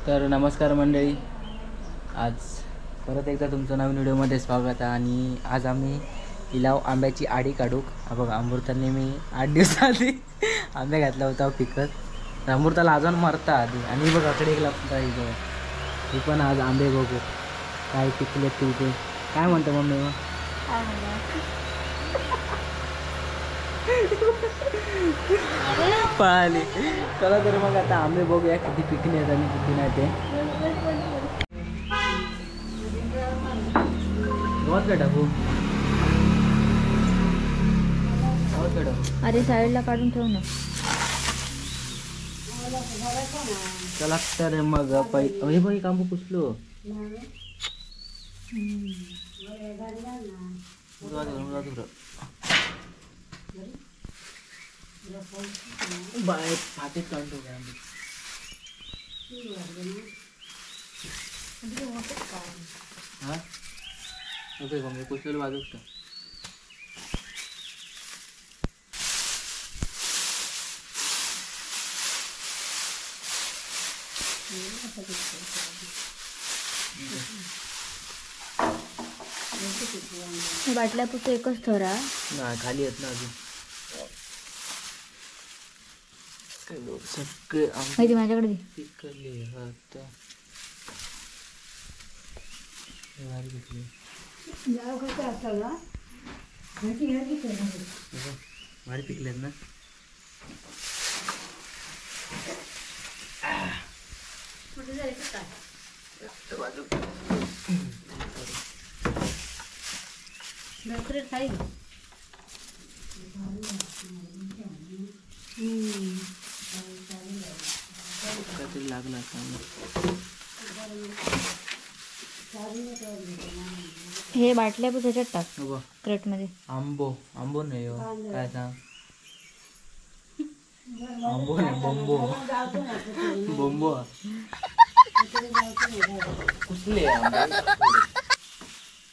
तर नमस्कार मंडळी, आज परत एकदा तुमचं नवीन व्हिडिओमध्ये स्वागत आहे. आणि आज आम्ही इलाव आंब्याची आडी काढू. हा बघा, अमृताने मी 8 दिवसाआधी आंबे घातला होता पिकत. अमृताला अजून मरता आधी. आणि बघ अकडे एक लागता इथं. ही पण आज आंबे बघू काय पिकले ते. काय म्हणतो मम्मी मग? पळाली. चला तर मग आता आंबे बघूया किती पिकले आहेत आणि किती नाही ते. गवत का टाकू? गवत का टाकू? अरे साईडला काढून ठेव ना. चला तर मग हे बघ कांबू पुसलो. बाय फाटीत काढतो काय हा ओके मग मी पुसलेलं बाजूच का बाटल्या पुढचं एकच थर आहे. नाही खाली येत ना अजून. सगळे माहिती माझ्याकडे दे. पिकले आता भारी पिकलेत ना. काहीतरी लागला हे बाटल्या पण त्याच्यात टाक क्रेट मध्ये. आंबो नाही हो काय सांग. आंबो नाही बोंबो बोंबो कुठले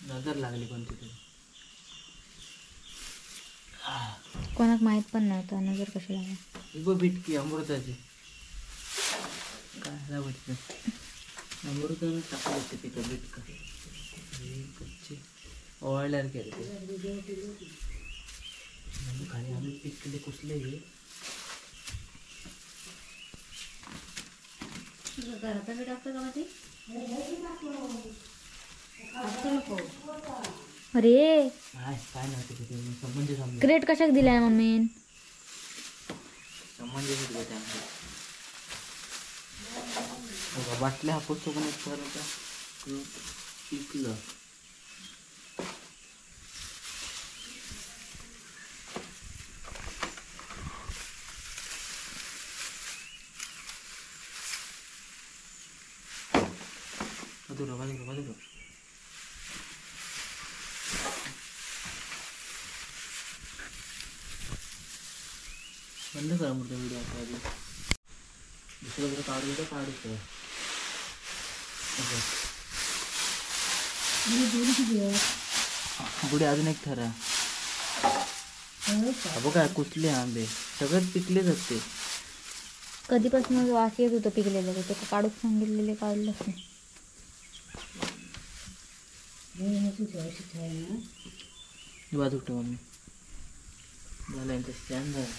नजर लागली कोणती तरी. कोणाक माहित पण नव्हतं नजर कशी लागली. बघ बिटकी अमृताची काय वाटतं. अमृतानं टाकलं ते पिकं बिटका कच्चे ओवाळल्यावर केले ते खाली आम्ही पिकले कुसले हे. अरे काय नव्हते तिथे संबंधी क्रेट कशाक दिलाय मम्मीन? संबंधी बाटल्या हापूसतो पण एक पिकलं. बाजूला बंद करा मोठा व्हिडिओ आता आधी. दुसरं जर काढू तर काढूच. पुढे अजून एक थरा बघा कुठले आंबे सगळ्यात पिकलेच असते. कधीपासून वास येत होतं पिकलेलं ते काढूच सांगितलेले काढलंच नाही. बाजू ठेव मम्मी झालं यांचं स्टँड झालं.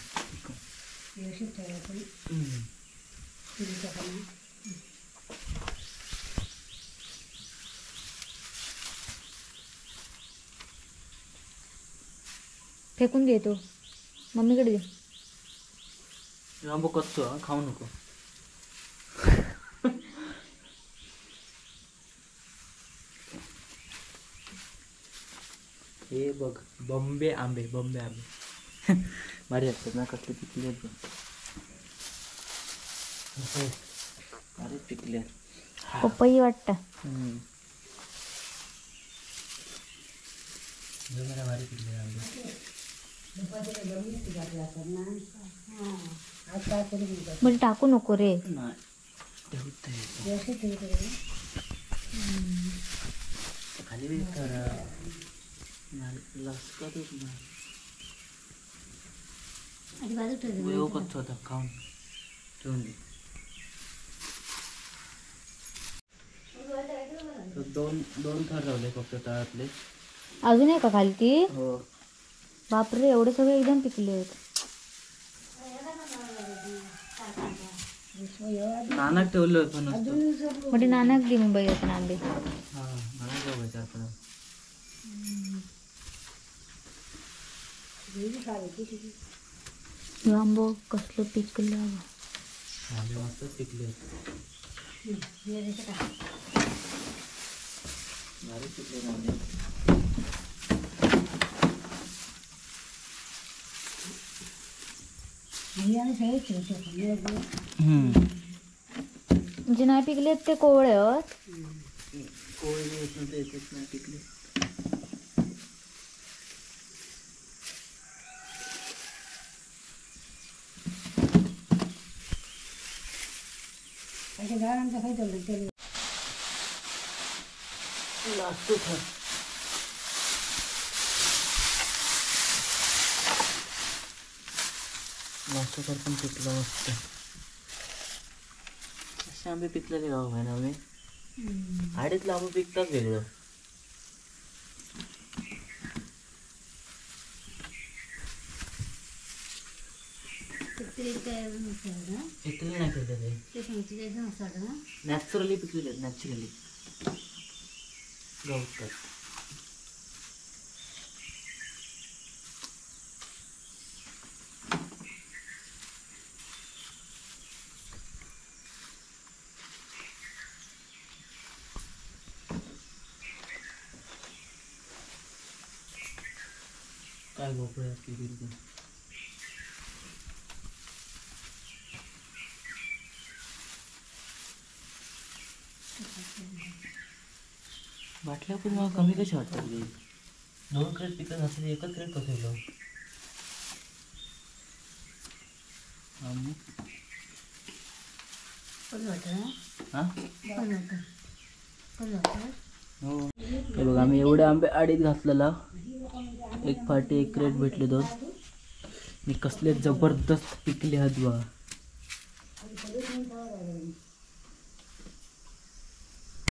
फेकून देतो मम्मीकडे दे. आंबो कच्चो खाऊ नको. हे बघ बॉम्बे आंबे भारी असतात ना. कसले पिकले आहेत अरे पिकले पपई वाटतं. भारी पिकले आंबे. म्हणजे टाकू नको रे. खाली लसकतच नाही. कच्चा होता खाऊन ठेवून दे. तर दोन दोन थर रावले फक्त तळातले. अजून आहे का खाली ती? हो. बापरे, एवढे सगळे एकदम पिकले आहेत. नानाक ठेवलं पण असतो. म्हणजे नानाक दे मुंबईत पण आंबे. हा नानाक जाऊ चार पण. हे आंबो कसलं पिकलं. आंबे मस्त पिकले. भारी पिकले आंबे. म्हणजे नाही पिकलेत ते कोवळे आहेत. कोळी येत नव्हते, येतच नाही पिकले. लास्ट थर. लास्ट थर पण पिकलं मस्त. असे आंबे पिकलेले गाव आहे ना आम्ही. आडीतलं आंबे पिकतात वेगळं. इथले नाही पिकलेले. नॅचरली पिकलेले, नॅचरली गवतात. काय भोपळे असते तिथे. बाटल्या पण मला कमी कशा वाटतात रे. 2 क्रेट पिकत असेल, एकच क्रेट कसं ठेवलं. हा हो. हे बघ आम्ही एवढे आंबे आडीत घातलेला. एक फाटी 1 क्रेट भेटले 2. आणि कसले जबरदस्त पिकले आहेत बा.